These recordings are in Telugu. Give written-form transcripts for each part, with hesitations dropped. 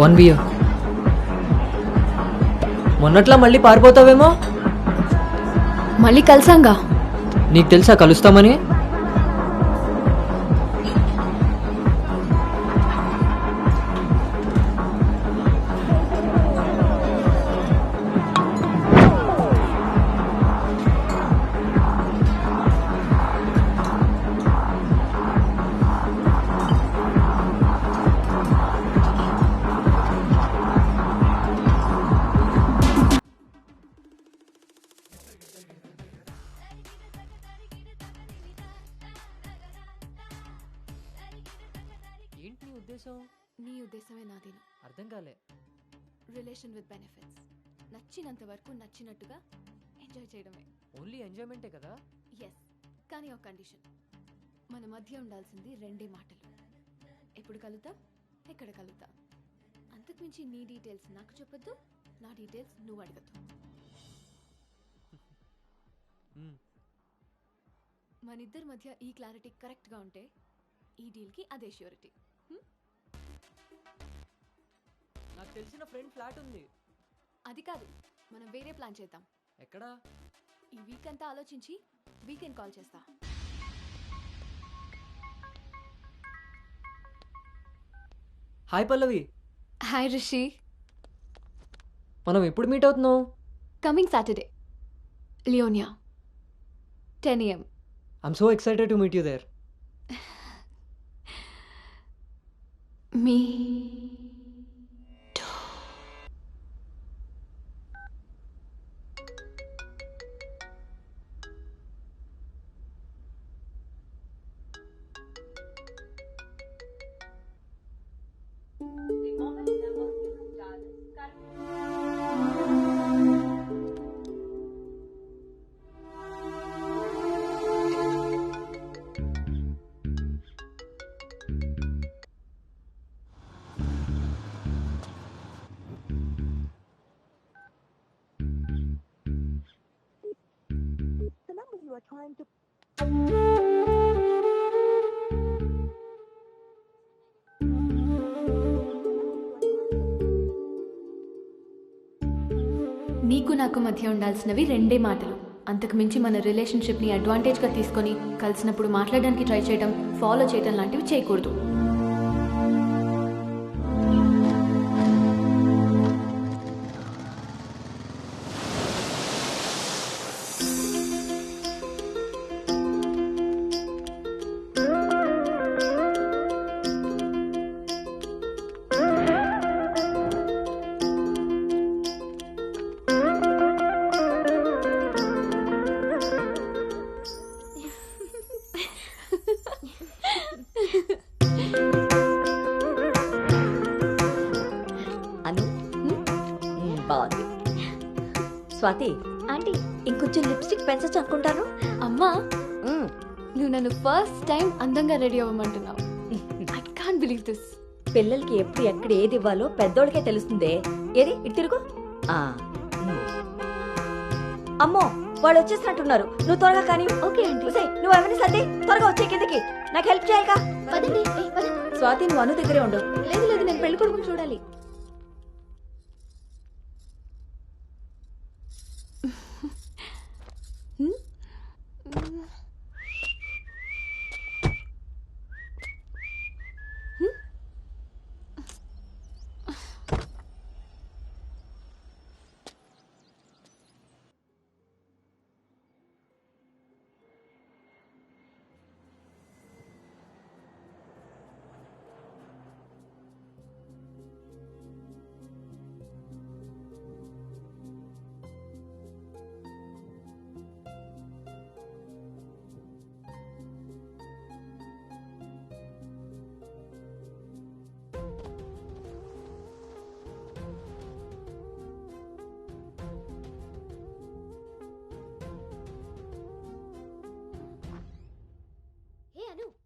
1 బియర్. మొన్నట్లా మళ్ళీ పారిపోతావేమో. మళ్ళీ కలిసాంగా. నీకు తెలుసా కలుస్తామని? ఏంటి నీ ఉద్దేశం? నీ ఉద్దేశమే నాదేను. అర్థం కాలే. Relation with benefits. నచ్చినంత వరకు నచ్చినట్టుగా ఎంజాయ్ చేయడమే. ఓన్లీ ఎంజాయ్మెంటే కదా? ఎస్, కానీ ఒక కండిషన్. మన మధ్య ఉండాల్సింది 2 మాటలు. ఎప్పుడు కలుద్దాం, ఎక్కడ కలుద్దాం. అంతకుమించి నీ డీటెయిల్స్ నాకు చెప్పొద్దు, నా డీటెయిల్స్ నువ్వు అడగద్దు. మనిద్దరి మధ్య ఈ క్లారిటీ కరెక్ట్గా ఉంటే ఈ డీల్కి అదే ష్యూరిటీ. నాకు తెలిసిన ఫ్రెండ్ ఫ్లాట్ ఉంది. అది కాదు, మనం వేరే ప్లాన్ చేద్దాం. ఎక్కడా? ఈ వీక్ అంతా ఆలోచించి వీకెండ్ కాల్ చేస్తా. హాయ్ పల్లవి. హాయ్ రిషి. మనం ఎప్పుడు మీట్ అవుతున్నాం? Coming Saturday, Leonia, 10 AM. I'm so excited to meet you there. మీ నీకు నాకు మధ్య ఉండాల్సినవి 2 మాటలు. అంతకు మించి మన రిలేషన్షిప్ని అడ్వాంటేజ్గా తీసుకొని కలిసినప్పుడు మాట్లాడడానికి ట్రై చేయడం, ఫాలో చేయడం లాంటివి చేయకూడదు. బాగుంది. స్వాతి ఆంటీ, ఇంకొంచెం లిప్స్టిక్ పెంచచ్చు అనుకుంటాను. అమ్మా, నువ్వు నన్ను ఫస్ట్ టైం అందంగా రెడీ అవ్వమంటున్నావు. I can't believe this. పిల్లలకి ఎప్పుడు ఎక్కడ ఏది ఇవ్వాలో పెద్దోళ్ళకే తెలుస్తుందే. ఏది ఇటు తిరుగు. అమ్మో, వాళ్ళు వచ్చేసినట్టున్నారు. నువ్వు త్వరగా కానీ. Okay aunty. నువ్వు ఎవరిని సర్ది త్వరగా వచ్చే కిందకి. నాకు హెల్ప్ చేయాలిగా. పదండి. స్వాతి, నువ్వు అను దగ్గరే ఉండు. లేదు లేదు, నేను పెళ్లి కొడుకుని చూడాలి.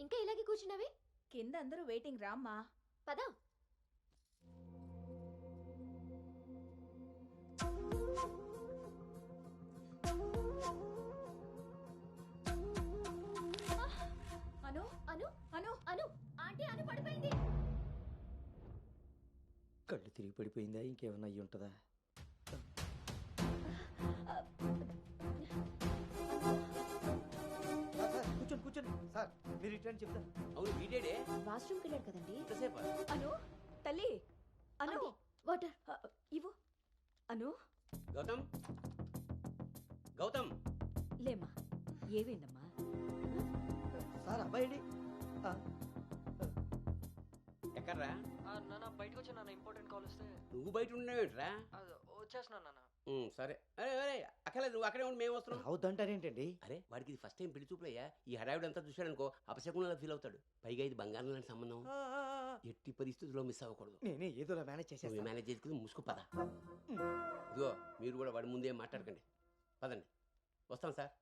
ఇంకా ఇలాగే కూర్చున్నావే? కింద అందరూ వెయిటింగ్, రామ్మా. పద. అను అను అను అను ఆంటీ, అను పడిపోయింది. కళ్ళు తిరిగి పడిపోయిందా, ఇంకేమన్నా అయ్యి ఉంటుందా? కూర్చోండి కూర్చోండి సార్, మీరు రిటర్న్ చెప్తాను. అవును వీడేడే వాష్రూమ్కి వెళ్ళాడు కదండి. ఎంతసేపు అను తల్లి అను వాటర్ ఇవ్వు అను. గౌతమ్ గౌతమ్ లేమ్మా, ఏమైందమ్మా? సార్ అబ్బాయి ఎక్కడ్రా? నాన్న బయటకు వచ్చా నాన్న, ఇంపార్టెంట్ కాల్ వస్తే. నువ్వు బయట ఉండేవేంట్రా? వచ్చేస్తున్నా నాన్న. సరే అరే అరే అక్కర్లేదు, నువ్వు అక్కడే ఉండి మేము వస్తున్నాం. అవుతుంటారేంటండి? అరే వాడికి ఇది ఫస్ట్ టైం పెళ్లి చూపులయ్యా. ఈ హడావిడి అంతా చూశాడనుకో అపశకునంలా ఫీల్ అవుతాడు. పైగా ఇది బంగారం లాంటి సంబంధం, ఎట్టి పరిస్థితుల్లో మిస్ అవ్వకూడదు. నేనే ఏదోలా మేనేజ్ నువ్వు చేసేస్తాను. మేనేజ్ చేసుకుని మూసుకో పద. ఇదిగో మీరు కూడా వాడి ముందే మాట్లాడకండి, పదండి. వస్తాం sir.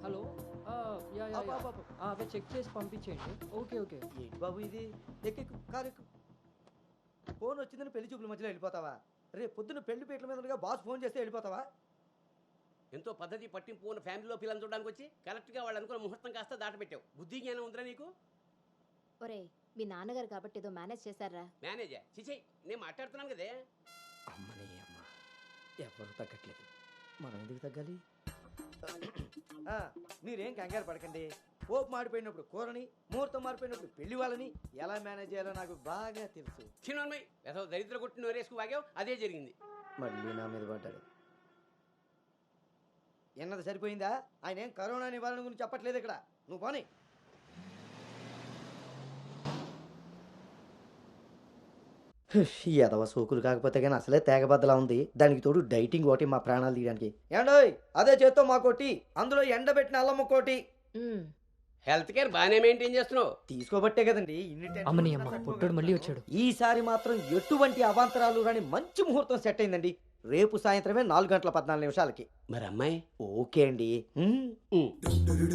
Hello, yeah yeah yeah. అవి చెక్ చేసి పంపించేయండి. Okay okay. ఏంటి బాబు ఇది? ఎక్కెక్కు, కారు ఎక్కు. ఫోన్ వచ్చిందని పెళ్లి చూపుల మధ్యలో వెళ్ళిపోతావా? రేపు పొద్దున్న పెళ్లి పీటల మీద ఉండగా బాస్ ఫోన్ చేస్తే వెళ్ళిపోతావా? ఎంతో పద్ధతి పట్టింపు ఉన్న ఫ్యామిలీలో పిల్లలు చూడడానికి వచ్చి కరెక్ట్గా వాళ్ళు అనుకున్న ముహూర్తం కాస్త దాటపెట్టావు. బుద్ధి జ్ఞానం ఉందిరా నీకు? ఒరే మీ నాన్నగారు కాబట్టి ఏదో మేనేజ్ చేశారా? మేనేజా చిచే, నేను మాట్లాడుతున్నాను కదే. అమ్మని అమ్మ, ఎవరు తగ్గట్లేదు, మనం ఎందుకు తగ్గాలి? మీరేం కంగారు పడకండి. పోపు మాడిపోయినప్పుడు కూరని, ముహూర్తం మారిపోయినప్పుడు పెళ్లి వాళ్ళని ఎలా మేనేజ్ చేయాలో నాకు బాగా తెలుసు. చిన్నమ్మాయి ఏదో దరిద్ర కొట్టి నోరేసుకు వాగావు, అదే జరిగింది. మళ్ళీ నా మీద పడ్డాడు. ఎన్నది సరిపోయిందా? ఆయన ఏం కరోనా నివారణ గురించి చెప్పట్లేదు ఇక్కడ. నువ్వు పోనీ. ఎదవ సోకులు కాకపోతే కానీ అసలే తేగబద్దలా ఉంది. దానికి తోడు డైటింగ్ ఒకటి మా ప్రాణాలు తీయడానికి. ఏండోయ్, అదే చేత్తో మా కోటి, అందులో ఎండబెట్టిన అల్లమ్మ కోటి. హెల్త్ కేర్ బాగానే మెయింటైన్ చేస్తున్నావు. తీసుకోబట్టే కదండి ఇన్ని టెన్షన్లు అమ్మని అమ్మ, తట్టుకోగలను. పుట్టడు మళ్ళీ వచ్చాడు. ఈసారి మాత్రం ఎటువంటి అవాంతరాలు రాని మంచి ముహూర్తం సెట్ అయిందండి. రేపు సాయంత్రమే 4:14 మరి అమ్మాయి? ఓకే అండి.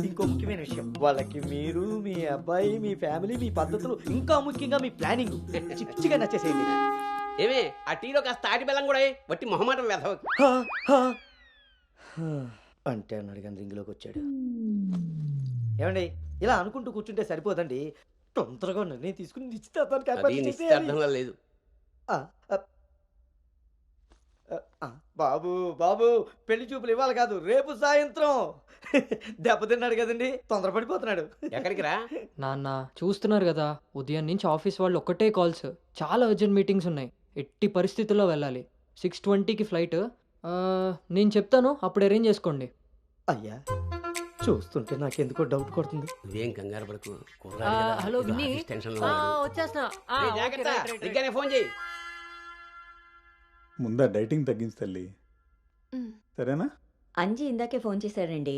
ఇంకో ముఖ్యమైన విషయం, వాళ్ళకి మీరు, మీ అబ్బాయి, మీ ఫ్యామిలీ, మీ పద్ధతులు, ఇంకా ముఖ్యంగా మీ ప్లానింగ్ చిచ్చిగా నచ్చేసేయండి. ఏమే ఆ టీలో కాస్త తాటి బెల్లం కూడా వట్టి మొహమాటం వెధవకి. హా, హా. అంటే అన్నాడు కానీ రింగ్లోకి వచ్చాడు. ఏమండి, ఇలా అనుకుంటూ కూర్చుంటే సరిపోదండి. తొందరగా నిర్ణయం తీసుకుని నిశ్చితార్థానికి ఏర్పాటు అది చేసేయాలి. నిశ్చితార్థంలో లేదు. బాబు బాబు, పెళ్లి చూపులు ఇవ్వాలి కాదు, రేపు సాయంత్రం. దెబ్బతిన్నాడు కదండి, తొందరపడిపోతున్నాడు. ఎక్కడికి రా? నాన్న చూస్తున్నారు కదా, ఉదయం నుంచి ఆఫీస్ వాళ్ళు ఒక్కటే కాల్స్. చాలా అర్జెంట్ మీటింగ్స్ ఉన్నాయి, ఎట్టి పరిస్థితుల్లో వెళ్ళాలి. 6:20కి ఫ్లైట్. నేను చెప్తాను, అప్పుడు అరేంజ్ చేసుకోండి. అయ్యా, చూస్తుంటే నాకెందుకో డౌట్ కొడుతుంది. నువ్వేం కంగారు పడకు. హలో విన్నీ, వచ్చేస్తున్నా. వచ్చేస్తున్నా. ఫోన్ చేయి. ముందా డైటింగ్ తగ్గించి తల్లి, సరేనా? అంజీ ఇందాకే ఫోన్ చేశాడండి.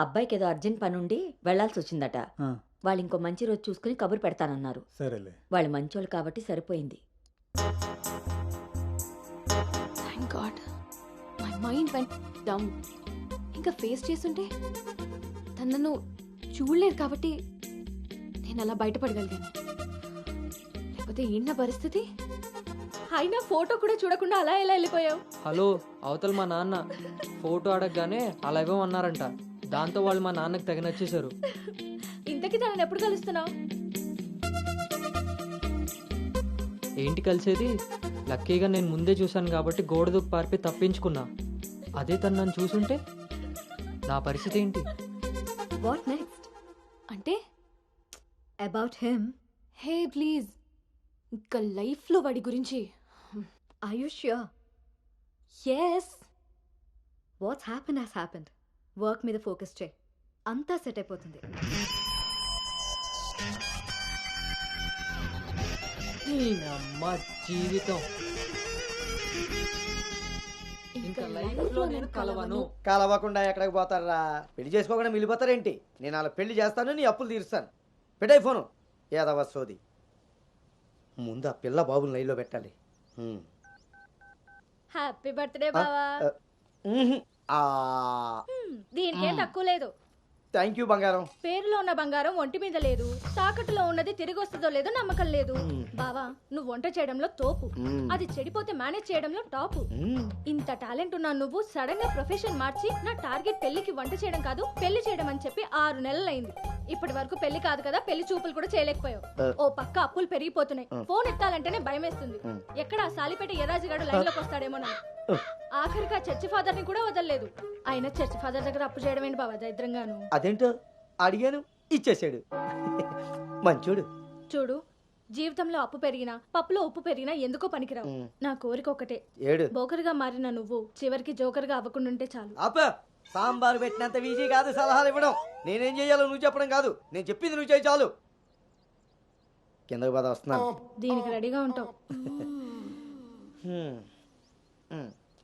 అబ్బాయికి ఏదో అర్జెంట్ పని ఉండి వెళ్లాల్సి వచ్చిందట. వాళ్ళు ఇంకో మంచి రోజు చూసుకుని కబురు పెడతానన్నారు. సరేలే. వాళ్ళు మంచోళ్ళు కాబట్టి సరిపోయింది. Thank God my mind vent down. ఇంకా ఫేస్ చేస్తుంటే తను నన్ను చూడలేదు కాబట్టి నేను అలా బయటపడగలిగాను. లేకపోతే ఏంటి పరిస్థితి? అయినా ఫోటో కూడా చూడకుండా అలా ఎలా వెళ్ళిపోయావు? హలో, అవతల మా నాన్న ఫోటో అడగగానే అలా ఇవ్వమన్నారంట. దాంతో వాళ్ళు మా నాన్నకి తెగ నచ్చేశారు. ఇంతకీ తనని ఎప్పుడు కలుస్తున్నావు? ఏంటి కలిసేది? లక్కీగా నేను ముందే చూశాను కాబట్టి గోడ దూకి పారిపోయి తప్పించుకున్నా. అదే తను నన్ను చూసుంటే నా పరిస్థితి ఏంటి? What next? అంటే అబౌట్ హిమ్. హే ప్లీజ్, ఇంకా లైఫ్లో వాడి గురించి. Are you sure? Yes. What's happen has happened. Work మీద ఫోకస్ చేయి, అంతా సెట్ అయిపోతుంది. అమ్మ జీవితం ఇంకా లైఫ్ లో నేను కలవను. కలవకుండా ఎక్కడికి పోతారా? పెళ్లి చేసుకోకుండా మిగిలిపోతారేంటి? నేను అలా పెళ్లి చేస్తాను, నీ అప్పులు తీరుస్తాను. పెట్టాయి ఫోను. ఏదవ సోది. ముందు ఆ పిల్ల బాబుని లైన్లో పెట్టాలి. హ్యాపీ బర్త్డే బావా. ఆ, దీనికేం తక్కువ లేదు. థ్యాంక్ యూ బంగారం. పేరులో ఉన్న బంగారం ఒంటి మీద లేదు, తాకట్టులో ఉన్నది తిరిగి వస్తుందో లేదో నమ్మకం లేదు. బావా నువ్వు వంట చేయడంలో తోపు, అది చెడిపోతే మేనేజ్ చేయడంలో టాపు. ఇంత టాలెంట్ ఉన్నా నువ్వు సడన్ గా ప్రొఫెషన్ మార్చి నా టార్గెట్ పెళ్లికి వంట చేయడం కాదు పెళ్లి చేయడం అని చెప్పి 6 నెలలైంది. ఇప్పటి వరకు పెళ్లి కాదు కదా, పెళ్లి చూపులు కూడా చేయలేకపోయావు. ఓ పక్క అప్పులు పెరిగిపోతున్నాయి, ఫోన్ ఎత్తాలంటేనే భయం వేస్తుంది. ఎక్కడ సాలిపేట ఎరాజిగాడు లైన్ లోకి వస్తాడేమోనని. ఆఖరిగా చర్చి ఫాదర్ ని కూడా వదలలేదు. ఆయన చర్చి ఫాదర్ దగ్గర అప్పు చేయడం ఏంటి బాబా దరిద్రంగాను. అదేంటో అడిగాను, ఇచ్చేసాడు. మంచోడు. చూడు, జీవితంలో అప్పు పెరిగినా పప్పులో ఉప్పు పెరిగినా ఎందుకో పనికిరావు. నా కోరిక ఒకటే, ఏడు బోకర్గా మారిన నువ్వు చివరికి జోకర్గా అవ్వకుండుంటే చాలు. ఆప. సాంబారు పెట్టినంత ఈజీ కాదు సలహాలు ఇవ్వడం. నేనేం చెయ్యాలో నువ్వు చెప్పడం కాదు, నేను చెప్పింది నువ్వు చేయి చాలు. కిందకి పద, వస్తున్నాను. దీనికి రెడీగా ఉంటావు.